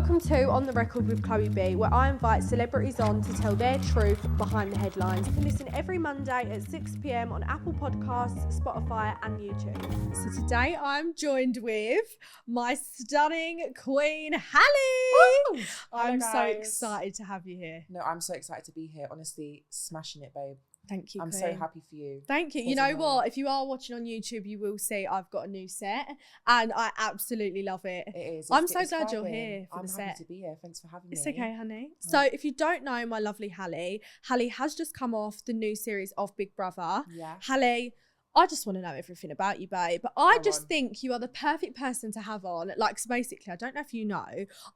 Welcome to On The Record with Chloe B, where I invite celebrities on to tell their truth behind the headlines. You can listen every Monday at 6 p.m. on Apple Podcasts, Spotify and YouTube. So today I'm joined with my stunning queen, Hallie. Woo! I'm Hello, so guys. excited to have you here. No, I'm so excited to be here. Honestly, smashing it, babe. Thank you, I'm queen. so happy for you. Thank you. You know what? If you are watching on YouTube, you will see I've got a new set and I absolutely love it. It is. I'm so glad you're here for the set. I'm happy to be here. Thanks for having me. It's okay, honey. So if you don't know my lovely Hallie, Hallie has just come off the new series of Big Brother. Yeah. Hallie, I just want to know everything about you, babe. But I just think you are the perfect person to have on. Like, so basically, I don't know if you know,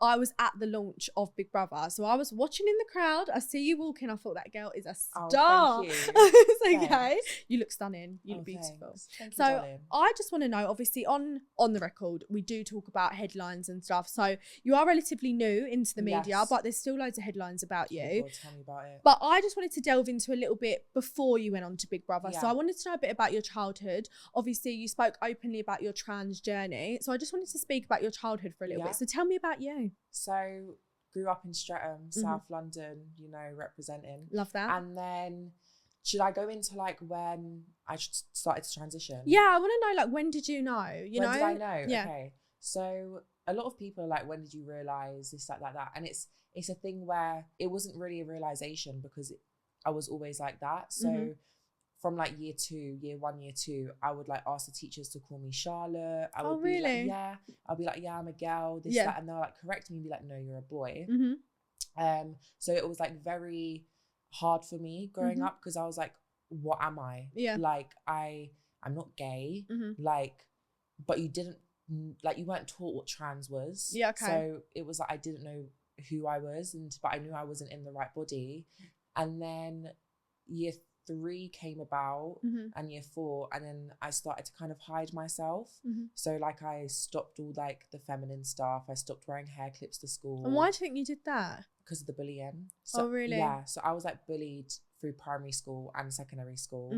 I was at the launch of Big Brother. So I was watching in the crowd. I see you walking. I thought that girl is a star. Oh, thank you. It's okay. You look stunning. You look beautiful. Thank you, So darling. I just want to know, obviously on the record, we do talk about headlines and stuff. So you are relatively new into the media, Yes. but there's still loads of headlines about Oh, you. God, tell me about it. But I just wanted to delve into a little bit before you went on to Big Brother. So Yeah. I wanted to know a bit about your childhood. Obviously, you spoke openly about your trans journey. So I just wanted to speak about your childhood for a little bit. So tell me about you. So, grew up in Streatham, South London, you know, representing. Love that. And then, should I go into like when I started to transition? Yeah, I want to know, like, when did you know? When did I know? Yeah. Okay. So a lot of people are like, when did you realise this, that, like that? And it's a thing where it wasn't really a realisation because I was always like that. So from like year 1, year 2, I would like ask the teachers to call me Charlotte. I would be like, yeah. I'll be like, yeah, I'm a girl, this, that. And they'll like correct me and be like, no, you're a boy. So it was like very hard for me growing up because I was like, what am I? Yeah. Like I'm not gay. Like, but you didn't, like you weren't taught what trans was. Yeah, okay. So it was like I didn't know who I was, but I knew I wasn't in the right body. And then year 3 came about and year 4, and then I started to kind of hide myself. So like I stopped all like the feminine stuff. I stopped wearing hair clips to school. And why do you think you did that? Because of the bullying. So, oh, really? Yeah. So I was like bullied through primary school and secondary school.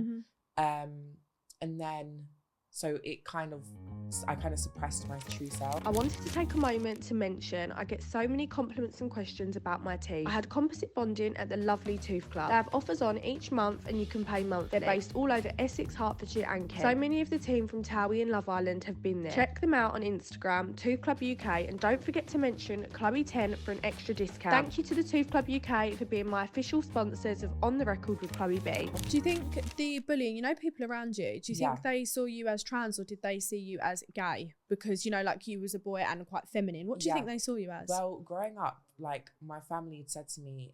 And then so I kind of suppressed my true self. I wanted to take a moment to mention I get so many compliments and questions about my teeth. I had composite bonding at the lovely Tooth Club. They have offers on each month and you can pay monthly. They're based all over Essex, Hertfordshire and Kent. So many of the team from Towie and Love Island have been there. Check them out on Instagram, Tooth Club UK, and don't forget to mention Chloe10 for an extra discount. Thank you to the Tooth Club UK for being my official sponsors of On The Record with Chloe B. Do you think the bullying, you know, people around you, do you think they saw you as trans or did they see you as gay? Because, you know, like you was a boy and quite feminine. What do you think they saw you as? Well, growing up, like my family had said to me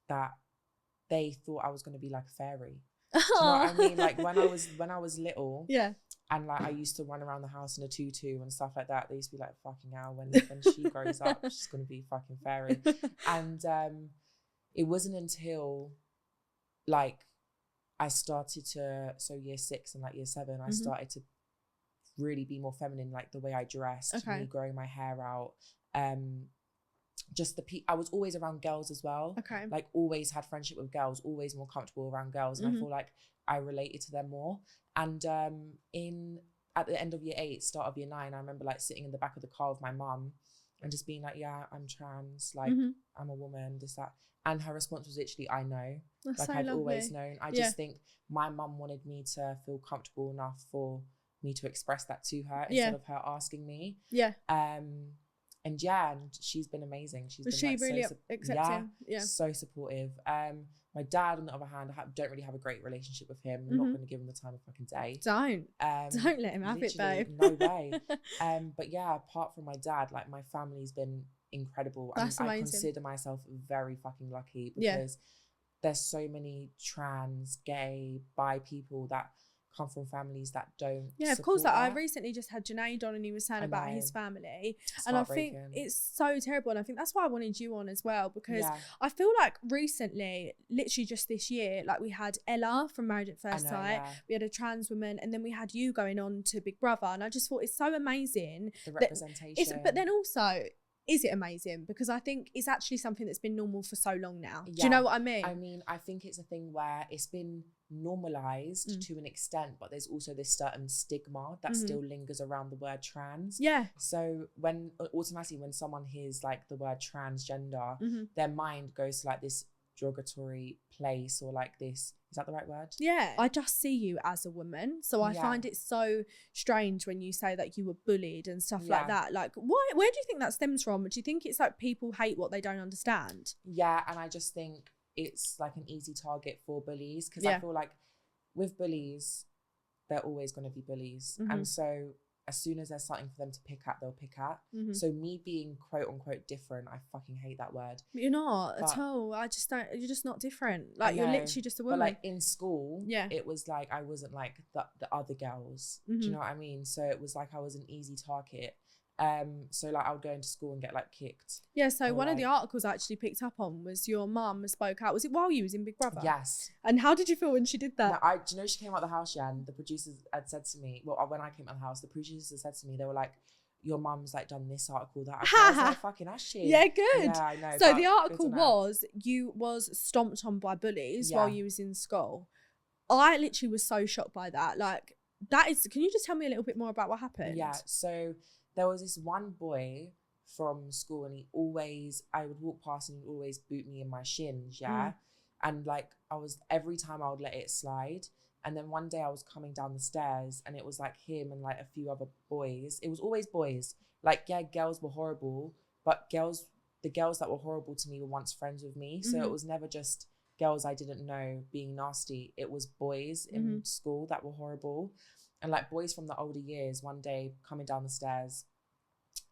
that they thought I was going to be like a fairy. Do you know what I mean? Like when I was little, and like I used to run around the house in a tutu and stuff like that. They used to be like, fucking hell, when she grows up, she's going to be fucking fairy. And it wasn't until like I started to, so year 6 and like year 7, I started to really be more feminine, like the way I dressed, me growing my hair out, just I was always around girls as well, like always had friendship with girls, always more comfortable around girls, and I feel like I related to them more. And at the end of year 8, start of year 9, I remember like sitting in the back of the car with my mum and just being like, yeah, I'm trans, like I'm a woman, this, that. And her response was literally, I know. That's like so I've lovely. always known. I just think my mum wanted me to feel comfortable enough for me to express that to her instead of her asking me. And she's been amazing. Was she really accepting? So supportive. My dad, on the other hand, I don't really have a great relationship with him. I'm not going to give him the time of fucking day. Don't let him have it, babe. No way. But yeah, apart from my dad, like my family's been incredible. That's I amazing. consider myself very fucking lucky because there's so many trans, gay, bi people that come from families that don't of course. Like I recently just had Junaid on and he was saying about his family, and I think it's so terrible, and I think that's why I wanted you on as well, because I feel like recently, literally just this year, like we had Ella from Married at First Sight, we had a trans woman, and then we had you going on to Big Brother, and I just thought it's so amazing, the representation. But then also is it amazing? Because I think it's actually something that's been normal for so long now. Do you know what I mean? I mean, I think it's a thing where it's been normalized to an extent, but there's also this certain stigma that still lingers around the word trans. Yeah. So when automatically when someone hears like the word transgender, their mind goes to like this derogatory place, or like this, is that the right word? Yeah. I just see you as a woman, so I find it so strange when you say that you were bullied and stuff like that. Like, where do you think that stems from? Do you think it's like people hate what they don't understand? Yeah, and I just think it's like an easy target for bullies, because I feel like with bullies, they're always going to be bullies, and so as soon as there's something for them to pick at, they'll pick at. So me being quote unquote different, I fucking hate that word. You're not at all. I just don't. You're just not different. Like, you're literally just a woman. But like in school, it was like I wasn't like the other girls. Do you know what I mean? So it was like I was an easy target. So like I would go into school and get like kicked. Yeah, so one of the articles I actually picked up on was your mum spoke out. Was it while you was in Big Brother? Yes. And how did you feel when she did that? No, do you know, she came out the house, and the producers had said to me, well, when I came out the house, the producers said to me, they were like, your mum's like done this article, that I was like, fucking has she? Yeah, good. Yeah, I know. So the article was you was stomped on by bullies while you was in school. I literally was so shocked by that. Like, that is, can you just tell me a little bit more about what happened? Yeah, so there was this one boy from school, and I would walk past and he'd always boot me in my shins, and like every time I would let it slide. And then one day I was coming down the stairs, and it was like him and like a few other boys. It was always boys. Like, yeah, girls were horrible, but the girls that were horrible to me were once friends with me. So it was never just girls I didn't know being nasty. It was boys in school that were horrible. And like boys from the older years, one day coming down the stairs,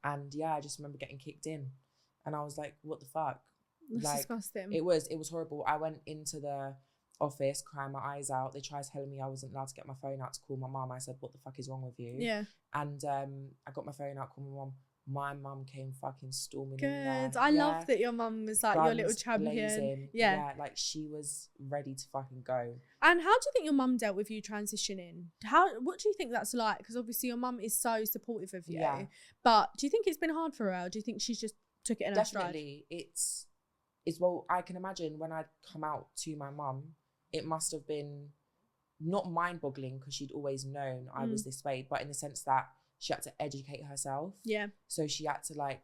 and I just remember getting kicked in, and I was like, what the fuck? That's like, disgusting. It was horrible. I went into the office crying my eyes out. They tried telling me I wasn't allowed to get my phone out to call my mum. I said, what the fuck is wrong with you? Yeah. And I got my phone out, called my mum. My mum came fucking storming Good. in there. I love that your mum was like your little champion. Blazing. Yeah, like she was ready to fucking go. And how do you think your mum dealt with you transitioning? What do you think that's like? Because obviously your mum is so supportive of you. Yeah. But do you think it's been hard for her? Or do you think she's just took it in her stride? Definitely. It's well, I can imagine when I'd come out to my mum, it must have been not mind-boggling, because she'd always known I was this way, but in the sense that she had to educate herself. Yeah. So she had to like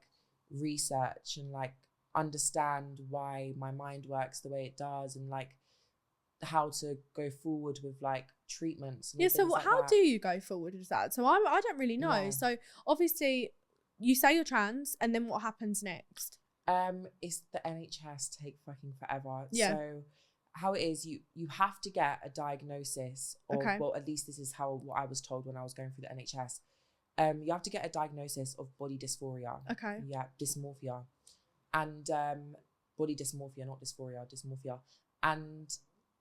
research and like understand why my mind works the way it does, and like how to go forward with like treatments. And so how do you go forward with that? So I don't really know. Yeah. So obviously you say you're trans, and then what happens next? It's the NHS take fucking forever. Yeah. So how it is, you have to get a diagnosis of, well, at least this is what I was told when I was going through the NHS. You have to get a diagnosis of body dysphoria. Okay. Yeah, dysmorphia. And body dysmorphia, not dysphoria, dysmorphia. And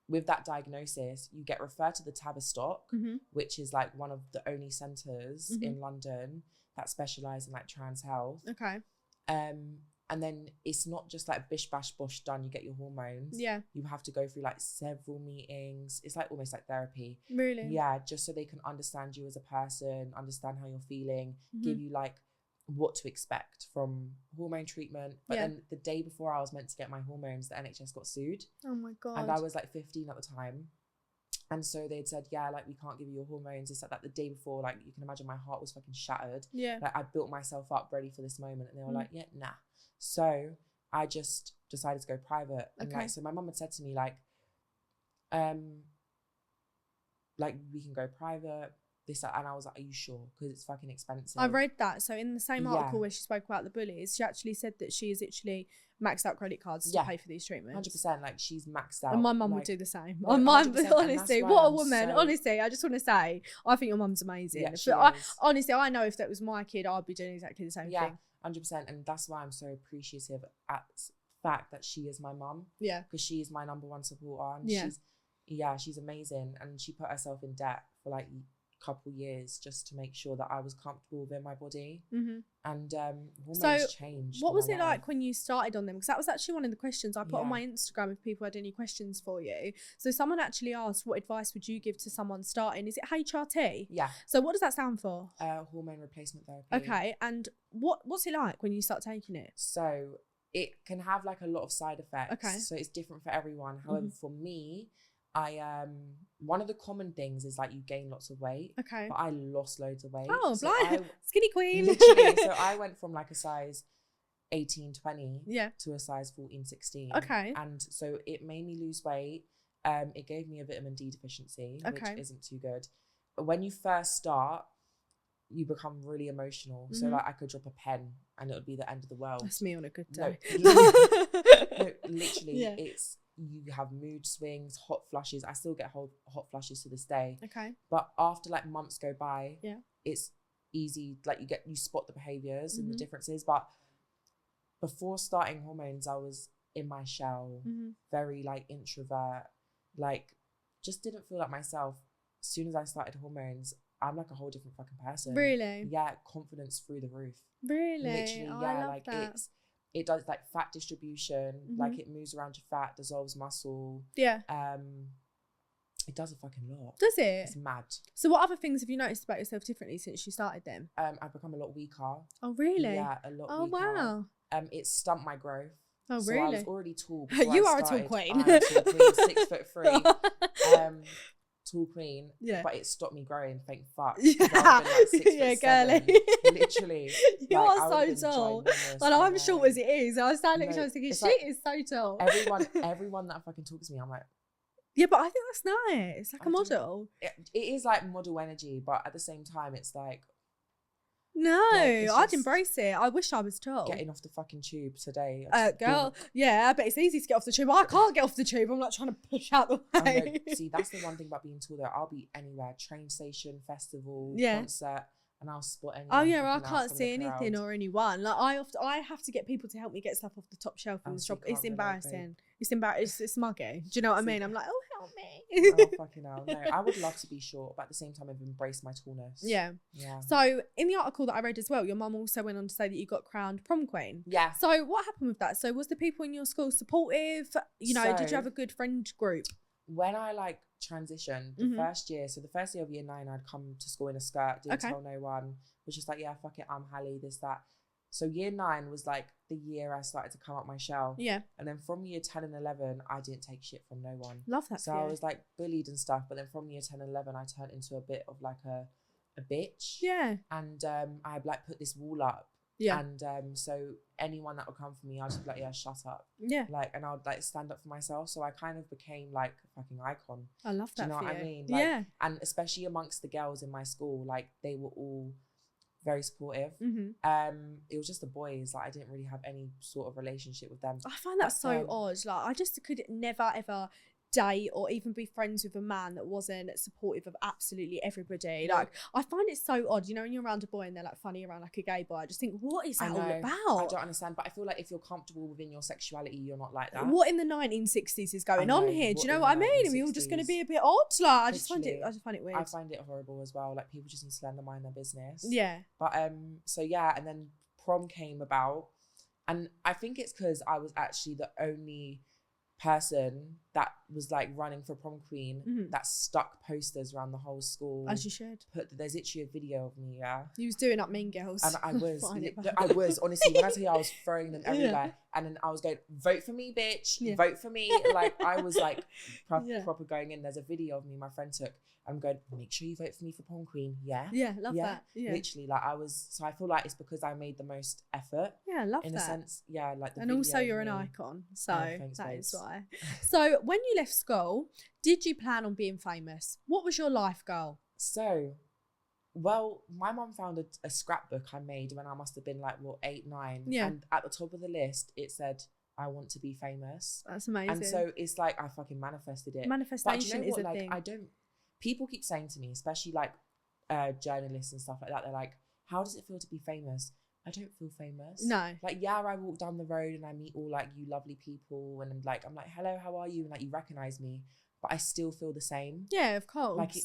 with that diagnosis, you get referred to the Tavistock, which is like one of the only centres in London that specialise in like trans health. Okay. And then it's not just like bish bash bosh done, you get your hormones. Yeah. You have to go through like several meetings. It's like almost like therapy. Really? Yeah, just so they can understand you as a person, understand how you're feeling, give you like what to expect from hormone treatment. But then the day before I was meant to get my hormones, the NHS got sued. Oh my God. And I was like 15 at the time. And so they'd said, yeah, like, we can't give you your hormones. It's like that the day before, like, you can imagine my heart was fucking shattered. Yeah. Like, I built myself up ready for this moment. And they were like, yeah, nah. So I just decided to go private. And like, so my mum had said to me, like, we can go private, this, that. And I was like, are you sure? Because it's fucking expensive. I read that. So in the same article where she spoke about the bullies, she actually said that she is actually maxed out credit cards to pay for these treatments. 100%. Like, she's maxed out. And my mum would do the same. My mum, honestly, what a woman. Honestly, I just want to say, I think your mum's amazing. Yeah, honestly, I know if that was my kid, I'd be doing exactly the same thing. 100%. And that's why I'm so appreciative at the fact that she is my mum. Yeah. Because she is my number one supporter. And she's amazing. And she put herself in debt for like couple years just to make sure that I was comfortable within my body. And hormones so changed. What was it like when you started on them? Because that was actually one of the questions I put on my Instagram if people had any questions for you. So someone actually asked, what advice would you give to someone starting? Is it HRT? Yeah. So what does that stand for? Hormone replacement therapy. Okay. And what's it like when you start taking it? So it can have like a lot of side effects. Okay. So it's different for everyone. However, for me, one of the common things is like you gain lots of weight. Okay. But I lost loads of weight. Oh, so blind. Skinny queen. Literally. So I went from like a size 18, 20 to a size 14, 16. Okay. And so it made me lose weight. It gave me a vitamin D deficiency, which isn't too good. But when you first start, you become really emotional. So like I could drop a pen and it would be the end of the world. That's me on a good day. No, literally, it's, you have mood swings, hot flushes. I still get hot flushes to this day. Okay. But after like months go by, it's easy. Like you spot the behaviors and the differences. But before starting hormones, I was in my shell, very like introvert, like just didn't feel like myself. As soon as I started hormones, I'm like a whole different fucking person. Really? Yeah, confidence through the roof. Really? Literally, oh, yeah. I love Like that. it does like fat distribution, like it moves around your fat, dissolves muscle. Yeah. It does a fucking lot. Does it? It's mad. So what other things have you noticed about yourself differently since you started them? I've become a lot weaker. Oh, really? Yeah, a lot weaker. Oh, wow. It stumped my growth. Oh, so really? I was already tall. before You I are a started. tall queen. I'm a tall queen, 6'3". Tall queen. Yeah. But it stopped me growing, thank fuck. Yeah, Like 6'7". girly. Literally. You like, are so tall. Well, I'm short as it is. I was standing next to her thinking, she is so tall. Everyone that fucking talks to me, I'm like, yeah, but I think that's nice. It's like a model. it is like model energy, but at the same time, it's like, no, it's I'd just embrace it. I wish I was tall. getting off the fucking tube today. Girl, yeah, but it's easy to get off the tube. I can't get off the tube. I'm like trying to push out the way. See, that's the one thing about being tall though. I'll be anywhere, train station, festival, concert, and I'll spot anyone. Oh yeah, I can't see anything or anyone. Like I have to get people to help me get stuff off the top shelf in the shop. It's embarrassing. It's embarrassing. It's smuggy. Do you know what I mean? I'm like, oh, help me. Oh fucking hell! No, I would love to be short, but at the same time, I've embraced my tallness. Yeah. Yeah. So in the article that I read as well, your mum also went on to say that you got crowned prom queen. Yeah. So what happened with that? So was the people in your school supportive? You know, did you have a good friend group? When I like transitioned the first year, so the first year of year 9, I'd come to school in a skirt, didn't tell no one, was just like, yeah, fuck it, I'm Hallie, this, that. So year 9 was like the year I started to come up my shell. Yeah. And then from year 10 and 11, I didn't take shit from no one. Love that. So I was like bullied and stuff, but then from year 10 and 11, I turned into a bit of like a bitch. Yeah. And I like put this wall up. Yeah. And so anyone that would come for me, I'd just be like, yeah, shut up. Yeah. Like, and I would like stand up for myself. So I kind of became like a fucking icon. I love that. Do you know for what you. I mean? Like, yeah. And especially amongst the girls in my school, like they were all very supportive. It was just the boys. Like I didn't really have any sort of relationship with them. I find that so odd. Like I just could never ever date or even be friends with a man that wasn't supportive of absolutely everybody. Like I find it so odd, you know, when you're around a boy and they're like funny around like a gay boy. I just think, what is that all about? I don't understand, but I feel like if you're comfortable within your sexuality, you're not like that. What in the 1960s is going on here? Do you know what I mean? Are we all just going to be a bit odd? Like I just find it weird. I find it horrible as well. Like people just need to learn to mind their business. Yeah. But so yeah, and then prom came about, and I think it's because I was actually the only person that was like running for prom queen that stuck posters around the whole school. As you should. There's literally a video of me, You was doing up Mean Girls. and I was honestly, when I tell you, I was throwing them everywhere, and then I was going, vote for me, bitch, vote for me. Like I was like proper going in. There's a video of me my friend took. I'm going, make sure you vote for me for prom queen. Yeah, love that. Yeah, literally, like I was. So I feel like it's because I made the most effort. Yeah, love that. In a sense, yeah, like the and video also you're of an me. icon, so Thanks, that babes. is why. So when you left school, did you plan on being famous? What was your life goal? So, well, my mum found a scrapbook I made when I must have been like 8, 9. Yeah. And at the top of the list, it said, I want to be famous. That's amazing. And so it's like I fucking manifested it. Manifestation is a like, thing. People keep saying to me, especially like journalists and stuff like that, they're like, how does it feel to be famous? I don't feel famous. No. Like, yeah, I walk down the road and I meet all like you lovely people, and I'm like, hello, how are you? And like you recognize me, but I still feel the same. Yeah, of course. Like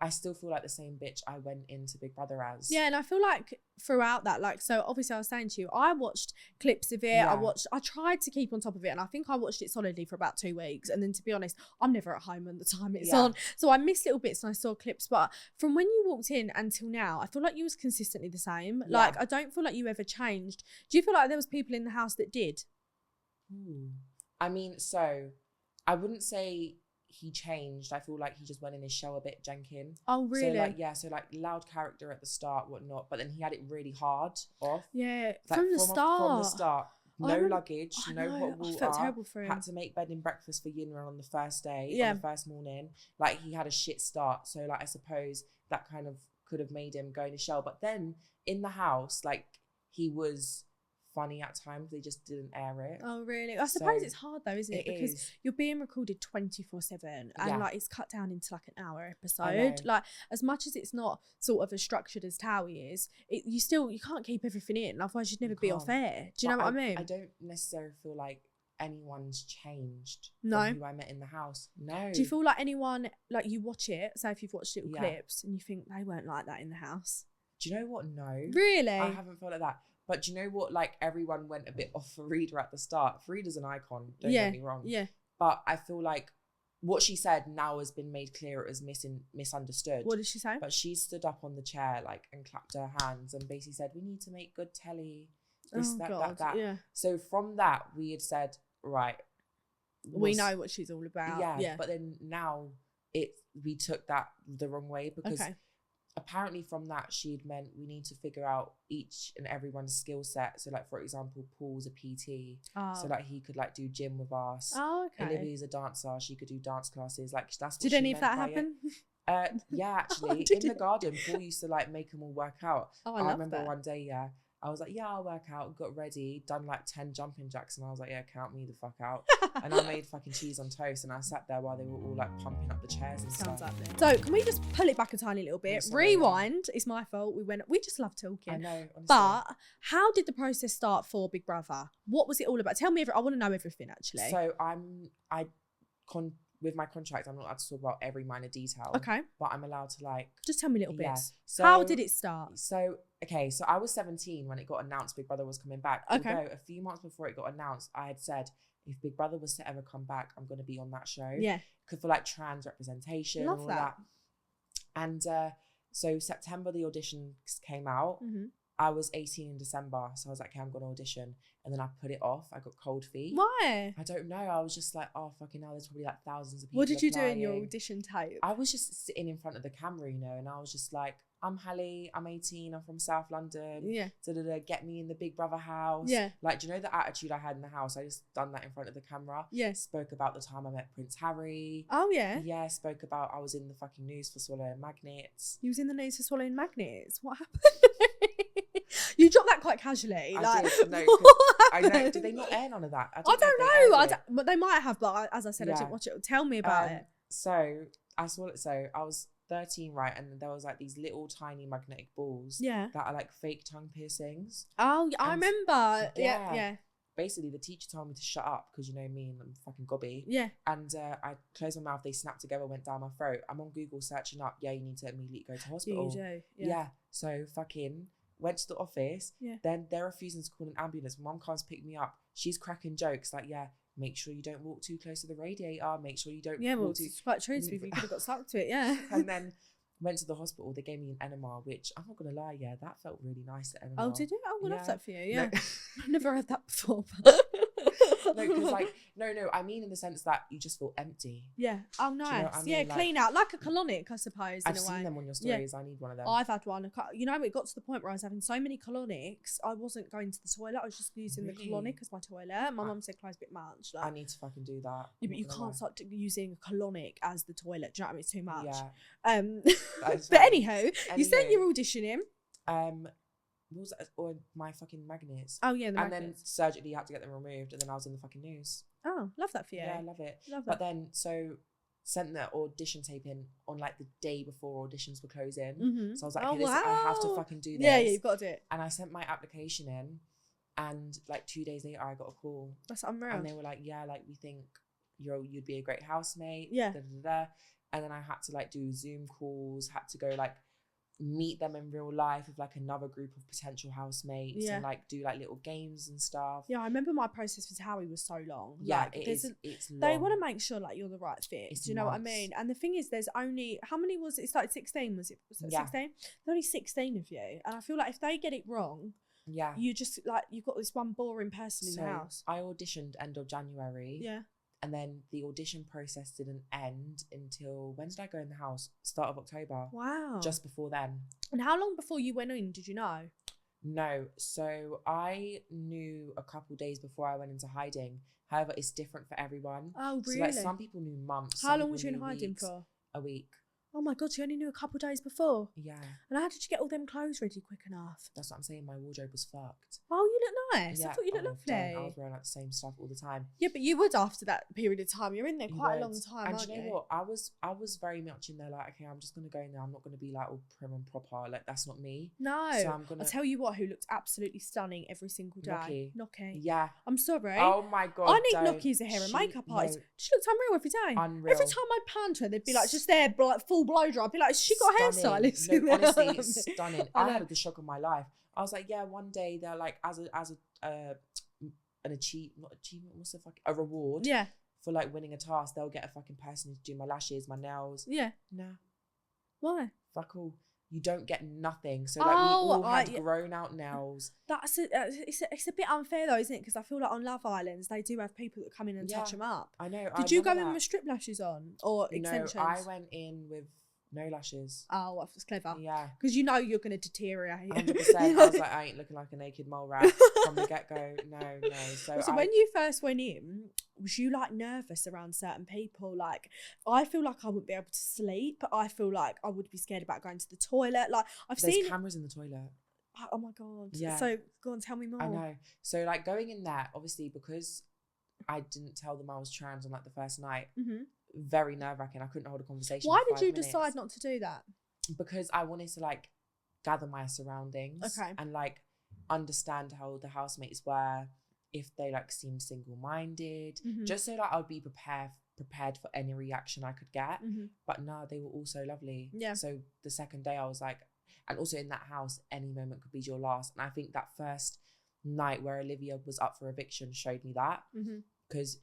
I still feel like the same bitch I went into Big Brother as. Yeah, and I feel like throughout that, like, so obviously I was saying to you, I watched clips of it. Yeah. I tried to keep on top of it, and I think I watched it solidly for about 2 weeks. And then, to be honest, I'm never at home at the time it's on, so I missed little bits and I saw clips. But from when you walked in until now, I feel like you was consistently the same. Yeah. Like, I don't feel like you ever changed. Do you feel like there was people in the house that did? I mean, so I wouldn't say he changed. I feel like he just went in his shell a bit, Jenkin. Oh, really? So like loud character at the start, whatnot, but then he had it really hard off. Yeah, like, from the start. No luggage, no hot I felt terrible for him. Had to make bed and breakfast for Yinra on the first day, on the first morning. Like, he had a shit start. So, like, I suppose that kind of could have made him go in his shell. But then in the house, like, he was funny at times. They just didn't air it. Oh, really? I suppose it's hard though, isn't it? Because you're being recorded 24/7 and like it's cut down into like an hour episode. Like, as much as it's not sort of as structured as Towie is, you can't keep everything in, otherwise you'd never be off air. Do you know what I mean? I don't necessarily feel like anyone's changed from who I met in the house. No. Do you feel like anyone, like, you watch it, so if you've watched little clips and you think they weren't like that in the house? Do you know what? No. Really? I haven't felt like that. But do you know what? Like, everyone went a bit off Farida at the start. Farida's an icon, don't get me wrong. Yeah. But I feel like what she said now has been made clear. It was misunderstood. What did she say? But she stood up on the chair, like, and clapped her hands and basically said, we need to make good telly. This, that. Yeah. So from that, we had said, right. We know what she's all about. Yeah. But then now we took that the wrong way, because apparently from that she'd meant we need to figure out each and everyone's skill set. So, like, for example, Paul's a PT, so like he could like do gym with us. Olivia's a dancer, she could do dance classes. Like, that's what did any of that happen? Yeah, actually. In the garden, Paul used to like make them all work out. I remember that. One day, I was like, I'll work out, got ready, done like 10 jumping jacks, and I was like, count me the fuck out. And I made fucking cheese on toast, and I sat there while they were all like pumping up the chairs and stuff. So can we just pull it back a tiny little bit? Rewind. It's my fault. We just love talking. I know, honestly. But how did the process start for Big Brother? What was it all about? Tell me I want to know everything, actually. So with my contract, I'm not allowed to talk about every minor detail. Okay. But I'm allowed to, like, just tell me little bits. Yeah. So, how did it start? So I was 17 when it got announced Big Brother was coming back. Okay. Although a few months before it got announced, I had said, if Big Brother was to ever come back, I'm going to be on that show. Yeah. Because for like trans representation and all that. And so September, the auditions came out. Mm-hmm. I was 18 in December, so I was like, okay, I'm going to audition. And then I put it off. I got cold feet. Why? I don't know. I was just like, oh, fucking hell, there's probably like thousands of people. What did you applying. do in your audition tape? I was just sitting in front of the camera, you know, and I was just like, I'm Hallie, I'm 18, I'm from South London. Yeah. Get me in the Big Brother house. Yeah. Like, do you know the attitude I had in the house? I just done that in front of the camera. Yeah. Spoke about the time I met Prince Harry. Oh, yeah? Yeah, spoke about I was in the fucking news for swallowing magnets. You was in the news for swallowing magnets? What happened? You dropped that quite casually. I did, no, I know. Did they not air none of that? I don't know. But they might have, but as I said, I didn't watch it. Tell me about it. So I was 13, right? And there was like these little tiny magnetic balls that are like fake tongue piercings. Oh, I remember. Yeah. Basically, the teacher told me to shut up because, you know me, and I'm fucking gobby. Yeah. And I closed my mouth, they snapped together, went down my throat. I'm on Google searching up, you need to immediately go to hospital. You do. Yeah. So fucking went to the office. Yeah. Then they're refusing to call an ambulance. Mum comes pick me up. She's cracking jokes like, make sure you don't walk too close to the radiator. Make sure you don't. Yeah, well, it's quite true. You could have got stuck to it. Yeah. And then went to the hospital. They gave me an enema, which I'm not gonna lie, that felt really nice. The enema. Oh, did it? I love that for you. Yeah. No. I've never heard that before. No, because like, no, I mean in the sense that you just feel empty. Yeah. Oh, nice. Do you know what I mean? Yeah, clean out. Like a colonic, I suppose, I've in a way. seen them on your stories. I need one of them. I've had one. You know, it got to the point where I was having so many colonics, I wasn't going to the toilet. I was just using the colonic as my toilet. My mum said, Chloe's a bit much. Like, I need to fucking do that. Yeah, but you can't start using a colonic as the toilet. Do you know what I mean? It's too much. Yeah. But anywho, you said you're auditioning. What was that? Or my fucking magnets. Oh, yeah, the magnets. Then surgically had to get them removed, and then I was in the fucking news. Oh, love that for you. Yeah, I love it. Love that. But then, so sent the audition tape in on like the day before auditions were closing. Mm-hmm. So I was like, okay, I have to fucking do this. Yeah, you've got to do it. And I sent my application in, and like 2 days later, I got a call. That's unreal. And they were like, we think you'd be a great housemate. Yeah. And then I had to like do Zoom calls, had to go like meet them in real life with like another group of potential housemates and like do like little games and stuff. Yeah, I remember my process with Howie was so long. Yeah, like, it's long. They want to make sure like you're the right fit. Do you know what I mean? And the thing is, there's only, how many was it? It started 16, was it 16? There's only 16 of you. And I feel like if they get it wrong, you just like, you've got this one boring person in the house. I auditioned end of January. Yeah. And then the audition process didn't end until, when did I go in the house? Start of October. Wow. Just before then. And how long before you went in, did you know? No. So I knew a couple days before I went into hiding. However, it's different for everyone. Oh, really? So like some people knew months. How long was you in hiding for? A week. Oh my God, you only knew a couple of days before? Yeah. And how did you get all them clothes ready quick enough? That's what I'm saying. My wardrobe was fucked. Oh, you look nice. Yeah. I thought you looked lovely. I was wearing like the same stuff all the time. Yeah, but you would after that period of time. You're in there quite a long time, and aren't you? And you know what? I was very much in there like, okay, I'm just going to go in there. I'm not going to be like all prim and proper. Like, that's not me. No. So I'm going to... I'll tell you what, who looks absolutely stunning every single day. Noki. Yeah. I'm sorry. Oh my God. I need Noki as a hair and makeup artist. She looks unreal every day. Unreal. Every time I'd pan to her, they'd be like, just there, like full blow dry. I'd be like, she got a hairstylist. No, honestly, it's stunning. I had the shock of my life. I was like, yeah, one day they're like, an achievement, what's the fucking, a reward for like winning a task, they'll get a fucking person to do my lashes, my nails. Yeah. Nah. Why? Fuck all. You don't get nothing. So like we all had grown out nails. It's a bit unfair though, isn't it? Because I feel like on Love Islands they do have people that come in and touch them up. I know. Did you go in with strip lashes on or extensions? No, I went in with no lashes. Oh, well, that's clever. Yeah. Because you know you're going to deteriorate. 100%. I was like, I ain't looking like a naked mole rat from the get-go. No. So when you first went in, was you like nervous around certain people? Like, I feel like I wouldn't be able to sleep. I feel like I would be scared about going to the toilet. Like, There's cameras in the toilet. Oh my God. Yeah. So go on, tell me more. I know. So like going in there, obviously because I didn't tell them I was trans on like the first night, very nerve-wracking. I couldn't hold a conversation. Why did you decide not to do that? Because I wanted to like gather my surroundings and like understand how the housemates were, if they like seemed single-minded, just so that I would be prepared for any reaction I could get. But no, they were all so lovely. Yeah. So the second day I was like, and also in that house, any moment could be your last. And I think that first night where Olivia was up for eviction showed me that, because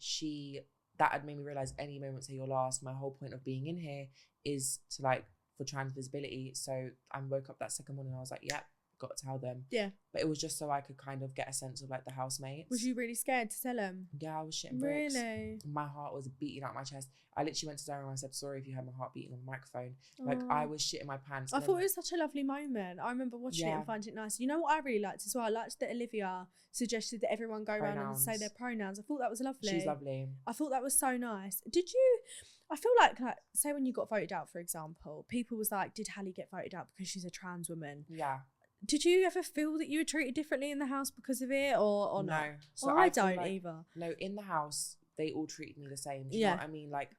that had made me realize any moment to your last. My whole point of being in here is to like for trans visibility. So I woke up that second morning and I was like, yep, got to tell them. Yeah. But it was just so I could kind of get a sense of like the housemates. Was you really scared to tell them? Yeah, I was shitting bricks. Really? My heart was beating out my chest. I literally went to Zara and I said, sorry if you heard my heart beating on the microphone. Like I was shitting my pants. I thought it was such a lovely moment. I remember watching it and finding it nice. You know what I really liked as well? I liked that Olivia suggested that everyone go around and say their pronouns. I thought that was lovely. She's lovely. I thought that was so nice. Did you... I feel like, say when you got voted out, for example, people was like, did Hallie get voted out because she's a trans woman? Yeah. Did you ever feel that you were treated differently in the house because of it or no? No. So I don't either. No, in the house, they all treated me the same. Do you know what I mean? Like,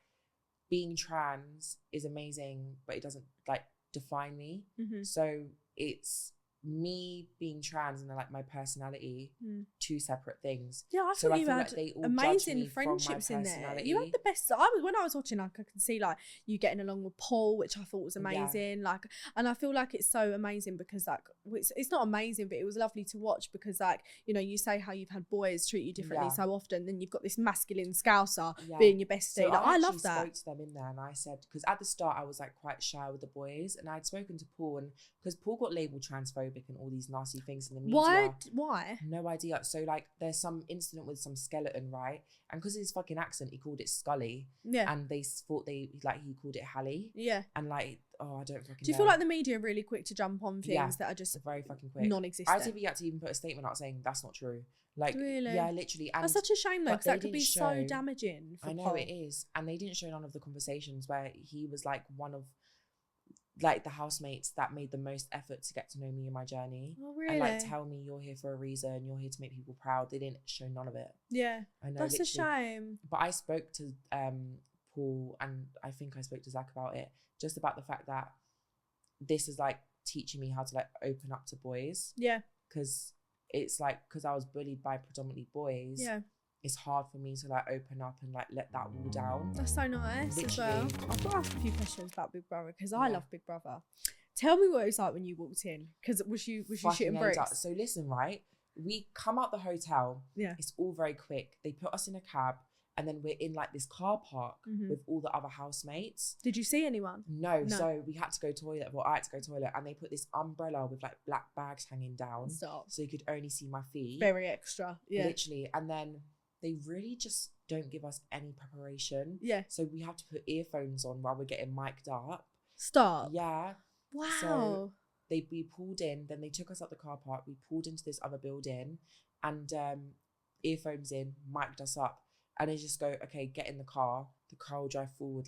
being trans is amazing, but it doesn't, like, define me. So it's me being trans and like my personality, two separate things. Yeah, I thought you had amazing friendships in there. You had the best. When I was watching, like I could see like you getting along with Paul, which I thought was amazing. Like, and I feel like it's so amazing because like it's not amazing, but it was lovely to watch because like, you know, you say how you've had boys treat you differently so often, then you've got this masculine scouser being your bestie. So like, I love that. I spoke to them in there and I said, because at the start I was like quite shy with the boys, and I'd spoken to Paul, and because Paul got labelled transphobic and all these nasty things in the media. Why? No idea. So like there's some incident with some skeleton, right? And because of his fucking accent, he called it Scully. Yeah. And they thought he called it Hallie. Yeah. And like, I don't fucking know. Do you feel like the media are really quick to jump on things that are just very fucking quick, non-existent? ITV had to even put a statement out saying that's not true. Like, really? Yeah, literally. And that's such a shame though, because that could be so damaging for Paul. Paul. It is. And they didn't show none of the conversations where he was like one of like the housemates that made the most effort to get to know me in my journey. Oh, really? And like tell me you're here for a reason, you're here to make people proud. They didn't show none of it. Yeah. I know. That's literally a shame. But I spoke to Paul, and I think I spoke to Zach about it, just about the fact that this is like teaching me how to like open up to boys. Yeah. Because it's like, because I was bullied by predominantly boys. Yeah. it's hard for me to like open up and like let that wall down. That's so nice. Literally. As well. I've got to ask a few questions about Big Brother because I love Big Brother. Tell me what it was like when you walked in, because was you shooting bricks? So listen, right? We come out the hotel. Yeah. It's all very quick. They put us in a cab, and then we're in like this car park with all the other housemates. Did you see anyone? No. So we had to go toilet. Well, I had to go toilet, and they put this umbrella with like black bags hanging down. Stop. So you could only see my feet. Very extra. Yeah. Literally. And then they really just don't give us any preparation. Yeah. So we have to put earphones on while we're getting mic'd up. Stop. Yeah. Wow. So we pulled in, then they took us up the car park. We pulled into this other building, and earphones in, mic'd us up, and they just go, okay, get in the car. The car will drive forward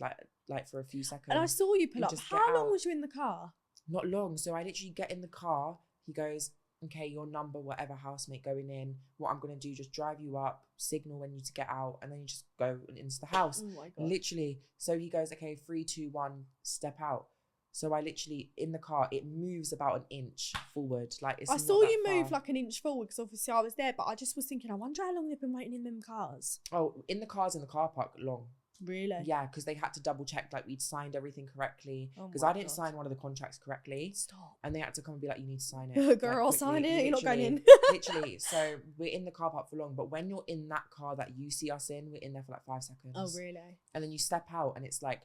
like for a few seconds. And I saw you pull up. How long was you in the car? Not long. So I literally get in the car. He goes, okay, your number, whatever, housemate going in. What I'm gonna do, just drive you up, signal when you to get out, and then you just go into the house. Oh my God. Literally. So he goes, okay, 3, 2, 1, step out. So I literally, in the car, it moves about an inch forward. Like it's I not saw that you move far. like an inch forward because obviously I was there, but I just was thinking, I wonder how long they've been waiting in them cars. Oh, in the cars in the car park, long. Really? Yeah, because they had to double check like we'd signed everything correctly. Oh Because my I didn't God. sign one of the contracts correctly. Stop. And they had to come and be like, you need to sign it. Girl, like, sign quickly. it. You're not going in. Literally. So we're in the car park for long. But when you're in that car that you see us in, we're in there for like 5 seconds. Oh, really? And then you step out and it's like,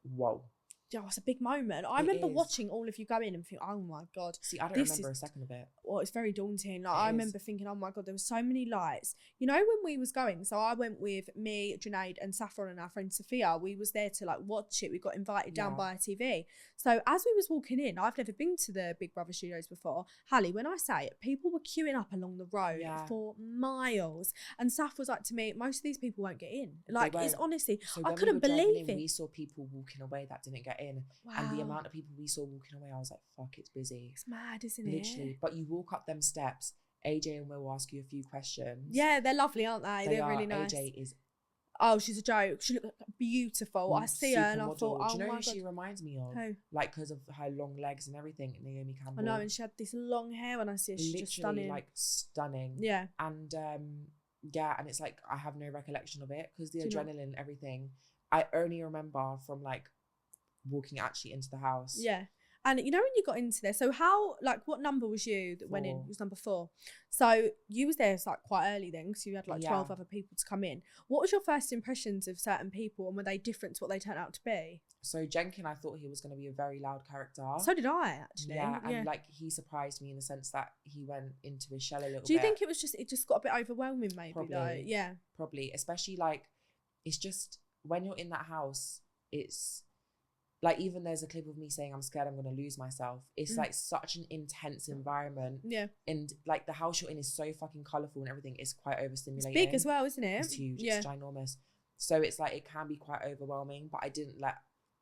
whoa. Yeah, it's a big moment. I remember watching all of you go in and think, oh my God. See, I don't remember a second of it. Well, it's very daunting. Like, I remember thinking, oh my God, there were so many lights. You know, when we was going, so I went with me, Junaid and Saffron and our friend Sophia. We was there to like watch it. We got invited down by a TV. So as we was walking in, I've never been to the Big Brother studios before. Hallie, when I say it, people were queuing up along the road for miles. And Saf was like to me, most of these people won't get in. Like, it's honestly, so I couldn't believe it. We saw people walking away that didn't get in. Wow. And the amount of people we saw walking away, I was like, fuck, it's busy. It's mad, isn't it? Literally. But you walk up them steps, AJ and Will will ask you a few questions. Yeah, they're lovely, aren't they? They're really nice. AJ is... Oh, she's a joke. She looked beautiful. I see her and I thought, oh, do you know my who God. she reminds me of? Who? Like, because of her long legs and everything, Naomi Campbell. I know, and she had this long hair when I see her. She's literally, just stunning. like, stunning. Yeah. And, yeah, and it's like, I have no recollection of it because the adrenaline and everything, I only remember from, like, walking actually into the house. Yeah. And you know when you got into there, so how, like, what number was you that went in? It was number 4. So you was there like quite early then because you had like 12 other people to come in. What was your first impressions of certain people and were they different to what they turned out to be? So Jenkin, I thought he was going to be a very loud character. So did I, actually. Yeah, and like he surprised me in the sense that he went into his shell a little bit. Do you think it just got a bit overwhelming maybe? Probably. Though? Yeah. Probably, especially like, it's just, when you're in that house, it's, like, even there's a clip of me saying I'm scared I'm going to lose myself. It's like such an intense environment. Yeah. And like the house you're in is so fucking colourful and everything. It's quite overstimulating. It's big as well, isn't it? It's huge. Yeah. It's ginormous. So it's like, it can be quite overwhelming, but I didn't let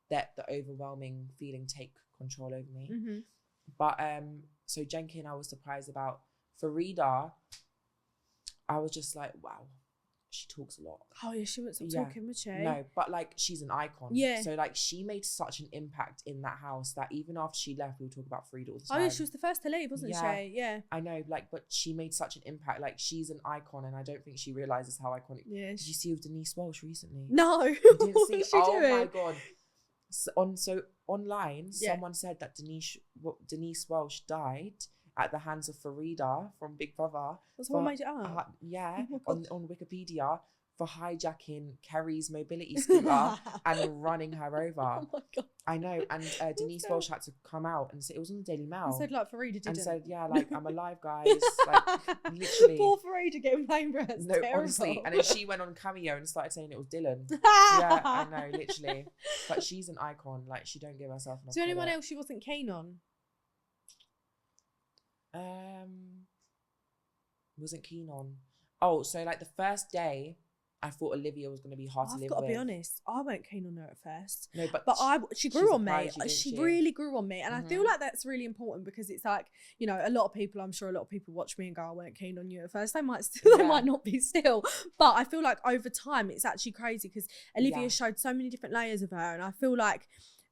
the overwhelming feeling take control over me. Mm-hmm. But so Jenkin, I was surprised about. Farida, I was just like, wow. She talks a lot. Oh yeah, she wasn't talking, would she? No, but like she's an icon. Yeah. So like she made such an impact in that house that even after she left, we would talk about Frida all the time. Oh yeah, she was the first to leave, wasn't she? Yeah. I know, like, but she made such an impact. Like she's an icon, and I don't think she realizes how iconic. Yeah. Did you see with Denise Welsh recently? No. You didn't see? Oh my God. So online, someone said that Denise Welsh died at the hands of Farida from Big Brother. Someone made it up? Yeah, on Wikipedia, for hijacking Kerry's mobility scooter and running her over. Oh my God. I know, and Denise Welsh had to come out and say, it was on the Daily Mail. I said like Farida didn't. And said, yeah, like, I'm alive, guys. Like, literally. Poor Farida getting blamed for it. No, terrible. honestly. And then she went on Cameo and started saying it was Dylan. Yeah, I know, literally. But she's an icon. Like, she don't give herself enough Is there anyone credit. else she wasn't keen on? Wasn't keen on. Oh, so like the first day, I thought Olivia was going to be hard to live with. I've got to be honest, I weren't keen on her at first. No, but she grew on me. She really grew on me, and I feel like that's really important because it's like, you know, a lot of people. I'm sure a lot of people watch me and go, "I weren't keen on you at first." They might still, they might not be still, but I feel like over time it's actually crazy because Olivia showed so many different layers of her, and I feel like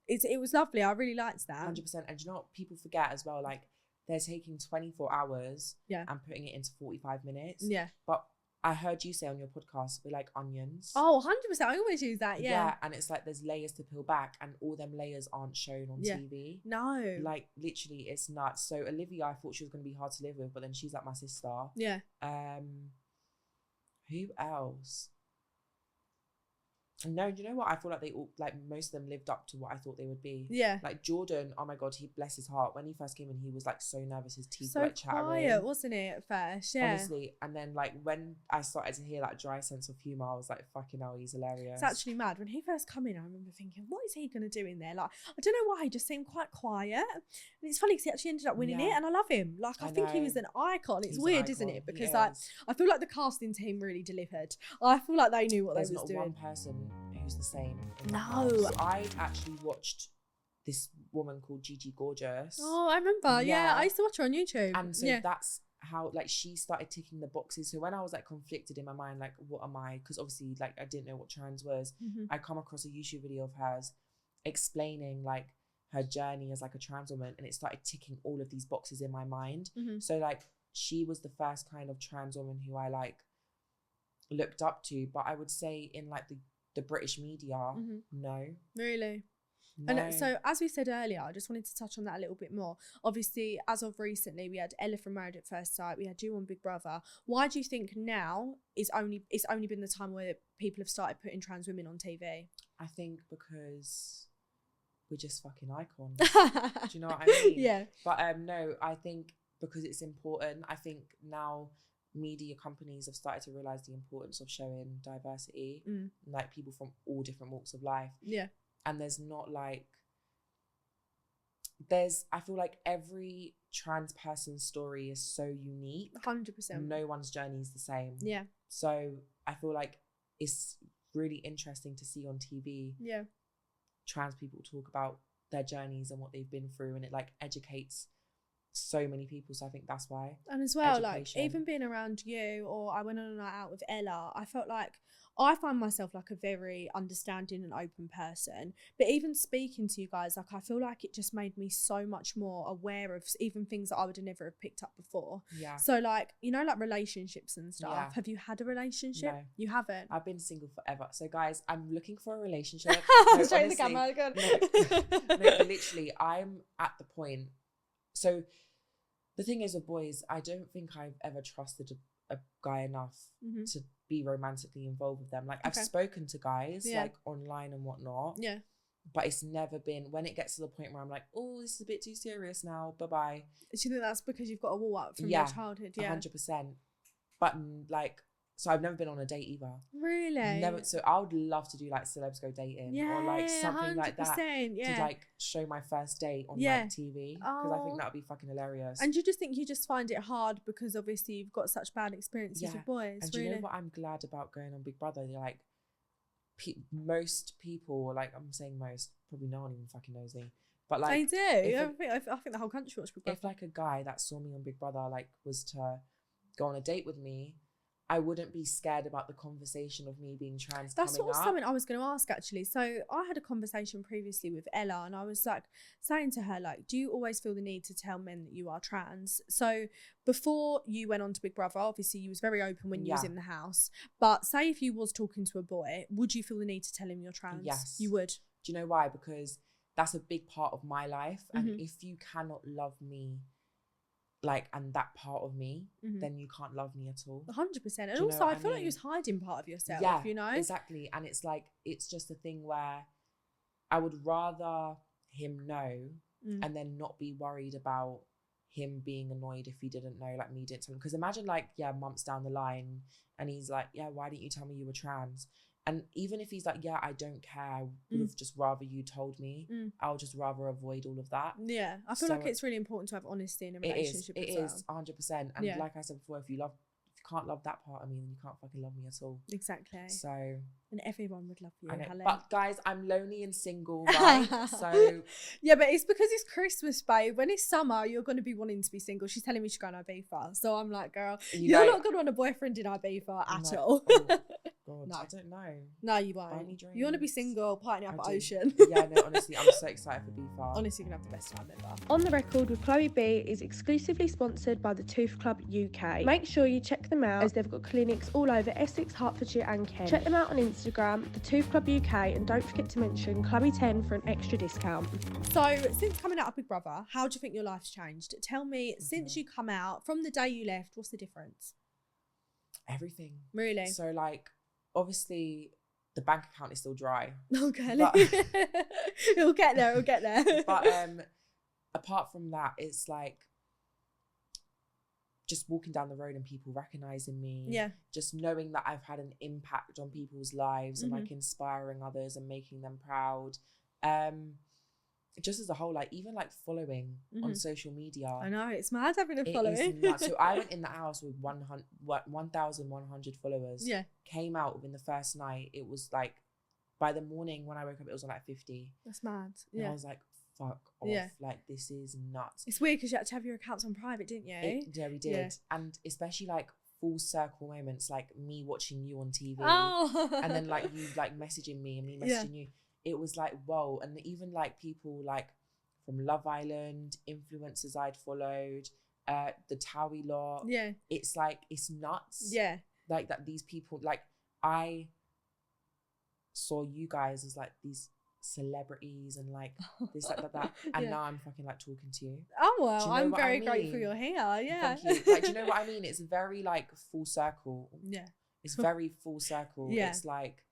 it was lovely. I really liked that. 100%. And you know what people forget as well? Like, they're taking 24 hours and putting it into 45 minutes. Yeah. But I heard you say on your podcast, we're like onions. Oh, 100%. I always use that. Yeah. And it's like there's layers to peel back, and all them layers aren't shown on TV. No. Like literally, it's nuts. So Olivia, I thought she was going to be hard to live with, but then she's like my sister. Yeah. Who else? No, do you know what? I feel like they all, like most of them lived up to what I thought they would be. Yeah. Like Jordan, oh my God, he bless his heart. When he first came in, he was like so nervous. His teeth so were like chattering. quiet, wasn't it, at first? Yeah. Honestly. And then like when I started to hear that dry sense of humour, I was like, fucking hell, he's hilarious. It's actually mad. When he first come in, I remember thinking, what is he going to do in there? Like, I don't know why, he just seemed quite quiet. And it's funny because he actually ended up winning it, and I love him. Like, I think he was an icon. It's weird, isn't it? Because like, I feel like the casting team really delivered. I feel like they knew what they was doing. There's not one person who's the same. No. I actually watched this woman called Gigi Gorgeous. Oh, I remember. Yeah, I used to watch her on YouTube. And so that's how like she started ticking the boxes. So when I was like conflicted in my mind, like what am I? Because obviously like I didn't know what trans was. I come across a YouTube video of hers explaining like her journey as like a trans woman, and it started ticking all of these boxes in my mind. So like she was the first kind of trans woman who I like looked up to, but I would say in like the British media, no. Really? No. And so, as we said earlier, I just wanted to touch on that a little bit more. Obviously, as of recently, we had Ella from Married at First Sight. We had you on Big Brother. Why do you think now it's only been the time where people have started putting trans women on TV? I think because we're just fucking icons. Do you know what I mean? Yeah. But no, I think because it's important. I think now media companies have started to realize the importance of showing diversity, like people from all different walks of life. Yeah. And there's not like, I feel like every trans person's story is so unique. 100%. No one's journey is the same. Yeah. So I feel like it's really interesting to see on TV. Yeah. Trans people talk about their journeys and what they've been through, and it like educates so many people. So I think that's why. And as well, like even being around you, or I went on a night out with Ella, I felt like I find myself like a very understanding and open person, but even speaking to you guys, like I feel like it just made me so much more aware of even things that I would have never have picked up before. Yeah. So like, you know, like relationships and stuff. Have you had a relationship? No. You haven't? I've been single forever. So guys, I'm looking for a relationship. No, showing the camera. No, literally, I'm at the point. So the thing is with boys, I don't think I've ever trusted a guy enough to be romantically involved with them. Like I've spoken to guys like online and whatnot. Yeah. But it's never been, when it gets to the point where I'm like, oh, this is a bit too serious now. Bye-bye. Do you think that's because you've got a wall up from your childhood? Yeah. 100%. But like, so I've never been on a date either. Really? Never. So I would love to do like celebs go dating or like something 100%, like that to like show my first date on like TV, because I think that would be fucking hilarious. And you just think you just find it hard because obviously you've got such bad experiences with boys. And do you know what I'm glad about going on Big Brother? They're like most people, like I'm saying most, probably no one even fucking knows me. But like they do. I think the whole country watched Big Brother. If like a guy that saw me on Big Brother like was to go on a date with me, I wouldn't be scared about the conversation of me being trans. That's something I was going to ask actually. So I had a conversation previously with Ella, and I was like saying to her, like, do you always feel the need to tell men that you are trans? So before you went on to Big Brother, obviously you was very open when you was in the house. But say if you was talking to a boy, would you feel the need to tell him you're trans? Yes. You would. Do you know why? Because that's a big part of my life. And if you cannot love me, like, and that part of me, then you can't love me at all. 100%. And also I feel like you was hiding part of yourself, you know? Exactly. And it's like, it's just a thing where I would rather him know and then not be worried about him being annoyed if he didn't know, like me didn't tell him. Because imagine like, months down the line and he's like, why didn't you tell me you were trans? And even if he's like, I don't care, I would have just rather you told me. I would just rather avoid all of that. Yeah, I feel like it's really important to have honesty in a relationship. It is 100%. And like I said before, if you can't love that part of me, then you can't fucking love me at all. Exactly. So. And everyone would love you, Hallie. But guys, I'm lonely and single, right? So. Yeah, but it's because it's Christmas, babe. When it's summer, you're going to be wanting to be single. She's telling me she's going to Ibiza. So I'm like, girl, you're not going to want a boyfriend in Ibiza at all. God, No. I don't know. No, you Buy me won't. drinks. You want to be single, partying up I at do. Ocean. Yeah, no, honestly, I'm so excited for BFAR. Honestly, you're going to have the best time ever. On the Record with Chloe B is exclusively sponsored by the Tooth Club UK. Make sure you check them out as they've got clinics all over Essex, Hertfordshire and Kent. Check them out on Instagram, the Tooth Club UK, and don't forget to mention Chloe10 for an extra discount. So, since coming out of Big Brother, how do you think your life's changed? Tell me, since you come out, from the day you left, what's the difference? Everything. Really? So, like, obviously, the bank account is still dry. Okay. But, It'll get there. but apart from that, it's like just walking down the road and people recognizing me. Yeah. Just knowing that I've had an impact on people's lives and like inspiring others and making them proud. Just as a whole, like even like following on social media. I know, it's mad having a following. It is nuts. So I went in the house with 1,100 followers. Yeah. Came Came out within the first night. It was like, by the morning when I woke up, it was on like 50. That's mad. And Yeah. I was like, fuck off. Yeah. Like, this is nuts. It's weird because you had to have your accounts on private, didn't you? Yeah, we did. Yeah. And especially like full circle moments, like me watching you on TV. Oh. And then like you like messaging me and me messaging you. It was like, whoa. And even like people like from Love Island, influencers I'd followed, the Towie lot. Yeah. It's like, it's nuts. Yeah. Like that these people, like I saw you guys as like these celebrities and like this, that. And now I'm fucking like talking to you. Oh, well, Do you know I'm what very I mean? grateful you're here. Yeah. Thank you. Like, do you know what I mean? It's very like full circle. Yeah. It's very full circle. Yeah. It's like,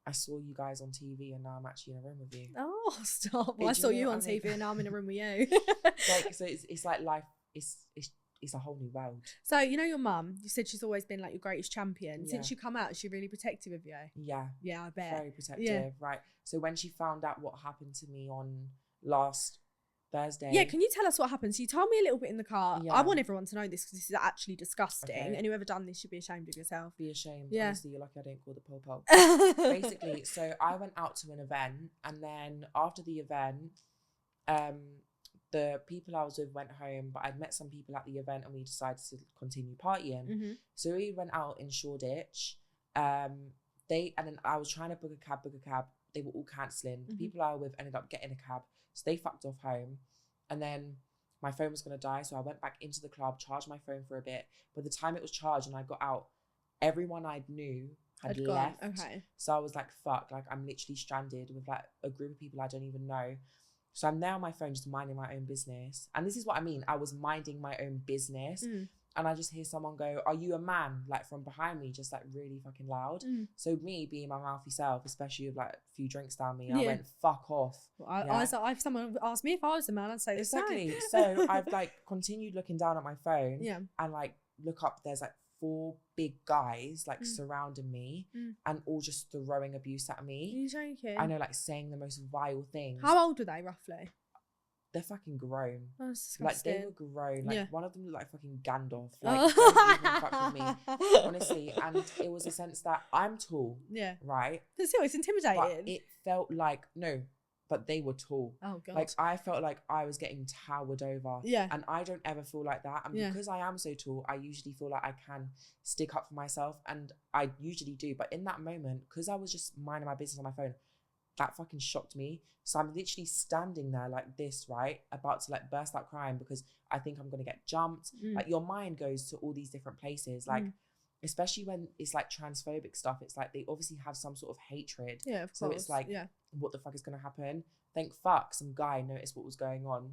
I saw you guys on TV and now I'm actually in a room with you. Oh, stop. Well, Do I saw you know on what I mean? TV and now I'm in a room with you. Like, so it's like life, it's a whole new world. So, you know your mum, you said she's always been like your greatest champion. Yeah. Since you come out, is she really protective of you? Yeah. Yeah, I bet. Very protective. Yeah. Right. So when she found out what happened to me on last Thursday. Yeah, can you tell us what happened? So you told me a little bit in the car. Yeah. I want everyone to know this because this is actually disgusting. Okay. And whoever done this should be ashamed of yourself. Be ashamed. Yeah. Honestly, you're lucky I didn't call the po-po. Basically, so I went out to an event and then after the event, the people I was with went home, but I'd met some people at the event and we decided to continue partying. So we went out in Shoreditch. And then I was trying to book a cab. They were all cancelling. The people I was with ended up getting a cab. So they fucked off home. And then my phone was going to die. So I went back into the club, charged my phone for a bit. By the time it was charged and I got out, everyone I knew had left. Okay. So I was like, fuck, like I'm literally stranded with like a group of people I don't even know. So I'm there on my phone just minding my own business. And this is what I mean. I was minding my own business. And I just hear someone go, "Are you a man?" Like from behind me, just like really fucking loud. So me being my mouthy self, especially with like a few drinks down me, I went, "Fuck off." Well, if someone asked me if I was a man, I'd say the exactly. same. So I've like continued looking down at my phone. Yeah. And like look up, there's like 4 big guys like surrounding me and all just throwing abuse at Are me. you joking? I know, like saying the most vile things. How old were they roughly? They're fucking grown. That's Like disgusting. they were grown. Like Yeah. one of them looked like fucking Gandalf. Like don't even fuck with me. Honestly. And it was a sense that I'm tall. Yeah. Right? But still, it's intimidating. But it felt like but they were tall. Oh god. Like I felt like I was getting towered over. Yeah. And I don't ever feel like that. And because I am so tall, I usually feel like I can stick up for myself. And I usually do. But in that moment, because I was just minding my business on my phone, that fucking shocked me. So I'm literally standing there like this, right? About to like burst out crying because I think I'm going to get jumped. Like your mind goes to all these different places. Like, especially when it's like transphobic stuff, it's like they obviously have some sort of hatred. Yeah, of course. So it's like, what the fuck is going to happen? Thank fuck some guy noticed what was going on.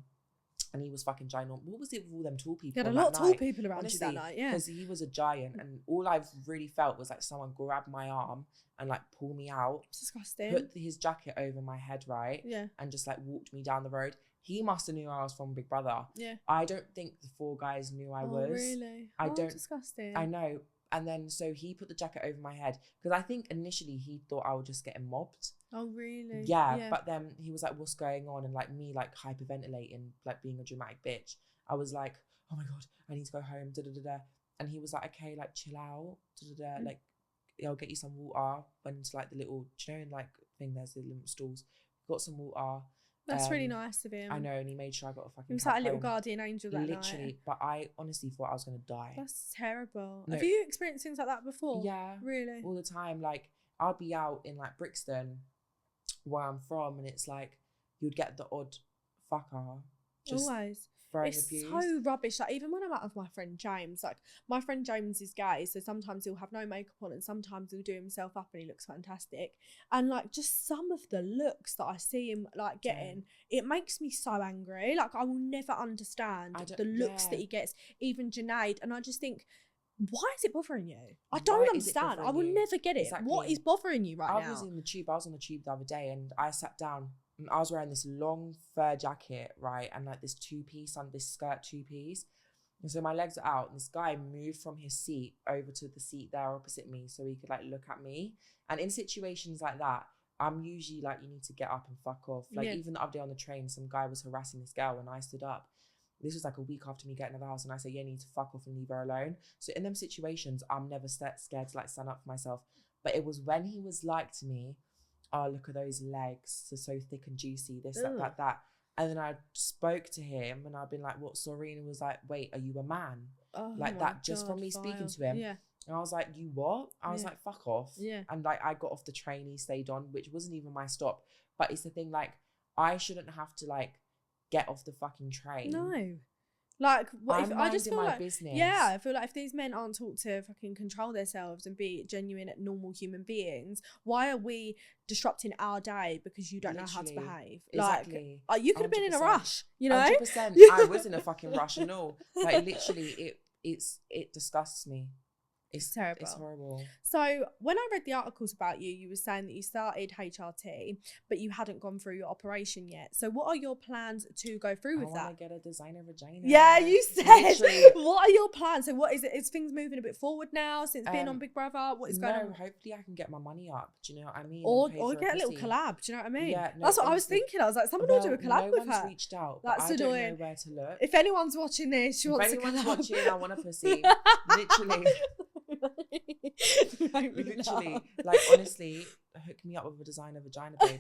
And he was fucking giant. What was it with all them tall people? You had a lot of tall people around you that night, yeah. Because he was a giant, and all I've really felt was like someone grabbed my arm and like pull me out. It's disgusting. Put his jacket over my head, right? Yeah. And just like walked me down the road. He must have knew I was from Big Brother. Yeah. I don't think the 4 guys knew I was. Really? I don't. Disgusting. I know. And then so he put the jacket over my head because I think initially he thought I was just getting mobbed. Oh really? Yeah. But then he was like, "What's going on?" And like me, like hyperventilating, like being a dramatic bitch. I was like, "Oh my god, I need to go home." Da da da da. And he was like, "Okay, like chill out. Da da da. Like, I'll get you some water." Went into like the little, do you know, in like thing there's the little stools. Got some water. That's really nice of him. I know, and he made sure I got a fucking. He was like a little guardian angel that literally, night. but I honestly thought I was gonna die. That's terrible. No. Have you experienced things like that before? Yeah, really, all the time. Like I'll be out in like Brixton, where I'm from, and it's like you'd get the odd fucker just always. It's abuse. So rubbish. Like even when I'm out with my friend James, like my friend James is gay, so sometimes he'll have no makeup on and sometimes he'll do himself up and he looks fantastic. And like just some of the looks that I see him like getting, it makes me so angry. Like I will never understand the looks that he gets, even Junaid. And I just think, why is it bothering you? I don't understand. I will never get it. Exactly. What is bothering you right now? I was on the tube the other day and I sat down. I was wearing this long fur jacket, right, and like this this skirt two-piece. And so my legs are out, and this guy moved from his seat over to the seat there opposite me so he could like look at me. And in situations like that, I'm usually like, you need to get up and fuck off. Like even the other day on the train, some guy was harassing this girl and I stood up. This was like a week after me getting out of the house, and I said, yeah, you need to fuck off and leave her alone. So in them situations, I'm never scared to like stand up for myself. But it was when he was like to me, oh, look at those legs, they're so thick and juicy, this, that. And then I spoke to him and I'd been like, what, sorry? And he was like, wait, are you a man? Like that, just from me speaking to him. Yeah. And I was like, you what? I was like, fuck off. Yeah. And like, I got off the train, he stayed on, which wasn't even my stop. But it's the thing, like, I shouldn't have to like get off the fucking train. No. Like, what if I just feel like business. Yeah, I feel like if these men aren't taught to fucking control themselves and be genuine, normal human beings, why are we disrupting our day because you don't know how to behave? Exactly. Like, you could have been in a rush, you know? 100%. I was in a fucking rush and all. Like, literally, it disgusts me. It's terrible. It's horrible. So when I read the articles about you, you were saying that you started HRT, but you hadn't gone through your operation yet. So what are your plans to go through with that? I want to get a designer vagina. Yeah, you said. Literally. What are your plans? So what is it? Is things moving a bit forward now since being on Big Brother? What is going on? Hopefully I can get my money up. Do you know what I mean? Or get a little collab. Do you know what I mean? Yeah, that's what I was thinking. I was like, someone will do a collab with her. No one's reached out. That's annoying. I don't know where to look. If anyone's watching this, she wants a collab. If anyone's watching, I want a pussy. Literally. Literally, like honestly, hook me up with a designer vagina, babe.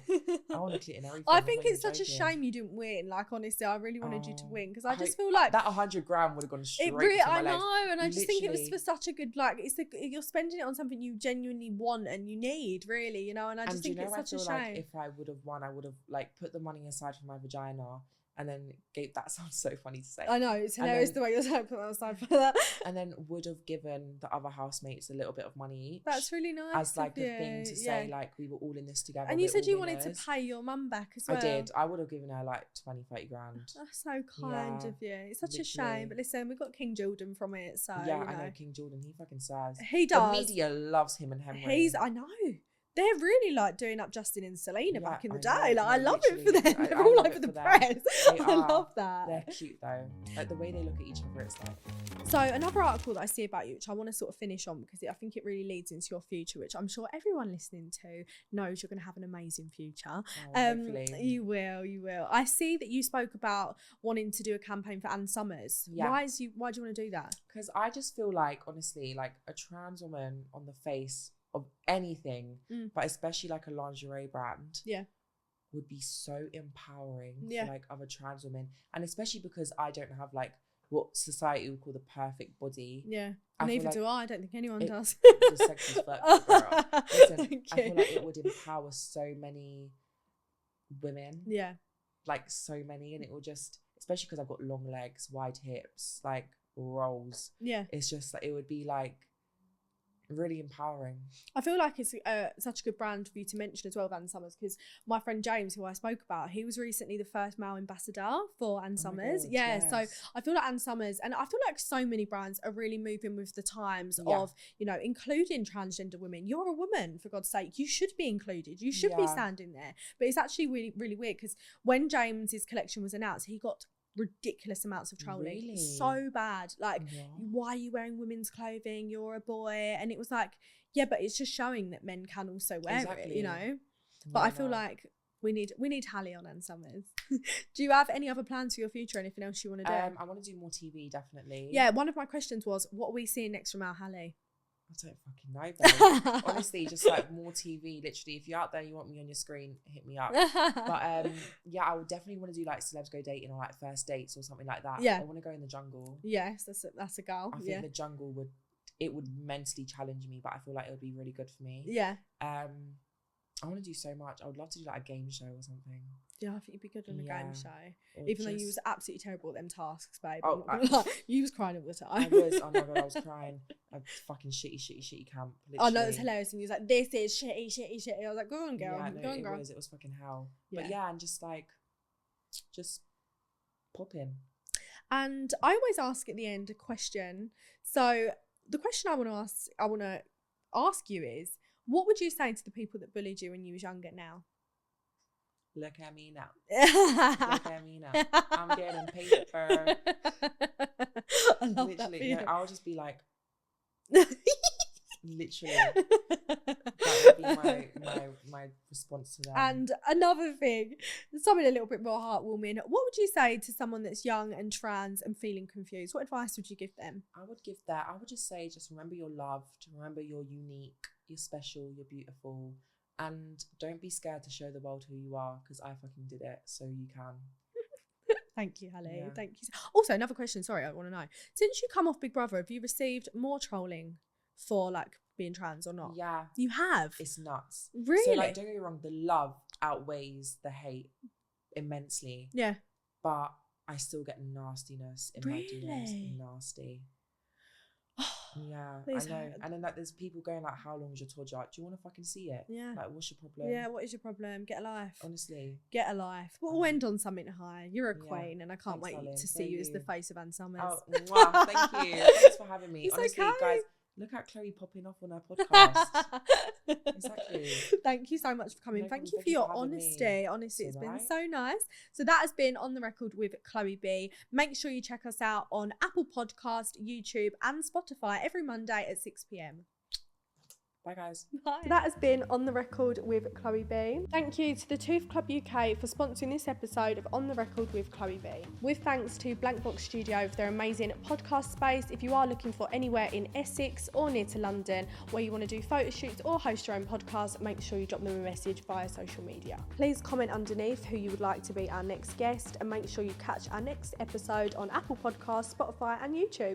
I want to clit in everything. I think it's such a shame you didn't win. Like honestly, I really wanted you to win because I just feel like that 100 grand would have gone straight. I know, and I just think it was for such a good like. You're spending it on something you genuinely want and you need, really, you know. And I just think it's such a shame. Like if I would have won, I would have like put the money aside for my vagina. And then that sounds so funny to say. I know, it's hilarious the way you're saying put that aside for that. And then would have given the other housemates a little bit of money each. That's really nice. As like a thing to say, like we were all in this together. And you said you wanted to pay your mum back as well. I did. I would have given her like 20-30 grand. That's so kind of you. It's such a shame. But listen, we've got King Jordan from it, so yeah, I know King Jordan. He fucking says. He does. The media loves him and Henry. I know. They're really like doing up Justin and Selena back in the day. Like I love it for them. They're all over the press. I love that. They're cute though. Like the way they look at each other, it's like. So another article that I see about you, which I want to sort of finish on because I think it really leads into your future, which I'm sure everyone listening to knows you're going to have an amazing future. Hopefully. You will. I see that you spoke about wanting to do a campaign for Ann Summers. Yeah. Why do you want to do that? Because I just feel like, honestly, like a trans woman on the face of anything, but especially like a lingerie brand, would be so empowering for like other trans women, and especially because I don't have like what society would call the perfect body. Yeah, neither do I. I don't think anyone does. The sex is fucked. Listen, I feel like it would empower so many women. Yeah, like so many, and it will just, especially because I've got long legs, wide hips, like rolls. Yeah, it's just like it would be like really empowering. I feel like it's such a good brand for you to mention as well, Ann Summers, because my friend James, who I spoke about, he was recently the first male ambassador for Ann Summers. God, yes. So I feel like Ann Summers, and I feel like so many brands are really moving with the times of, you know, including transgender women. You're a woman, for God's sake. You should be included. You should be standing there. But it's actually really, really weird because when James's collection was announced, he got ridiculous amounts of trolling. Really? So bad. Like, why are you wearing women's clothing? You're a boy. And it was like, yeah, but it's just showing that men can also wear it, you know? But I feel like we need Hallie on Ann Summers. Do you have any other plans for your future? Anything else you want to do? I want to do more TV, definitely. Yeah, one of my questions was, what are we seeing next from our Hallie? I don't fucking know, babe. Honestly, just like more TV. Literally, if you're out there, you want me on your screen, hit me up. But yeah, I would definitely want to do like celebs go dating or like first dates or something like that. Yeah. I want to go in the jungle. Yes, that's a goal. I think the jungle would mentally challenge me, but I feel like it would be really good for me. Yeah. I want to do so much. I would love to do like a game show or something. Yeah, I think you'd be good on a game show. Or even though you was absolutely terrible at them tasks, babe. Oh, you was crying all the time. I was. Oh my god, I was crying. A fucking shitty camp. Literally. Oh no, it was hilarious. And you was like, "This is shitty." I was like, "Go on, girl. Yeah, Go on, girl." It was fucking hell. Yeah. But yeah, and just pop in. And I always ask at the end a question. So the question I want to ask you is, what would you say to the people that bullied you when you was younger now? Look at me now. Look at me now. I'm getting paper. I love literally, that feeling. I'll just be like, literally. That would be my response to that. And another thing, something a little bit more heartwarming. What would you say to someone that's young and trans and feeling confused? What advice would you give them? I would just say, just remember you're loved. Remember you're unique. You're special. You're beautiful. And don't be scared to show the world who you are, because I fucking did it, so you can. Thank you, Hallie. Yeah. Thank you. Also, another question. Sorry, I want to know. Since you come off Big Brother, have you received more trolling for like being trans or not? Yeah. You have? It's nuts. Really? So like, don't get me wrong, the love outweighs the hate immensely. Yeah. But I still get nastiness in my DMs. Nasty. Yeah, I know. And then like there's people going like, how long is your tour? Like, do you want to fucking see it? Yeah. Like, what's your problem? Yeah, what is your problem? Get a life. Honestly. Get a life. We'll end on something high. You're a queen, and I can't wait Darling. to see you as the face of Ann Summers. Oh, mwah, thank you. Thanks for having me. It's honestly, okay. guys, look at Chloe popping off on her podcast. Exactly. Thank you so much for coming. No Thank problem. you for your honesty. Honestly, it's been so nice. So that has been On The Record with Chloe B. Make sure you check us out on Apple Podcast, YouTube and Spotify every Monday at 6 p.m. Bye, guys. Bye. So that has been On The Record with Chloe B. Thank you to the Tooth Club UK for sponsoring this episode of On The Record with Chloe B. With thanks to Blank Box Studio for their amazing podcast space. If you are looking for anywhere in Essex or near to London where you want to do photo shoots or host your own podcast, make sure you drop them a message via social media. Please comment underneath who you would like to be our next guest, and make sure you catch our next episode on Apple Podcasts, Spotify and YouTube.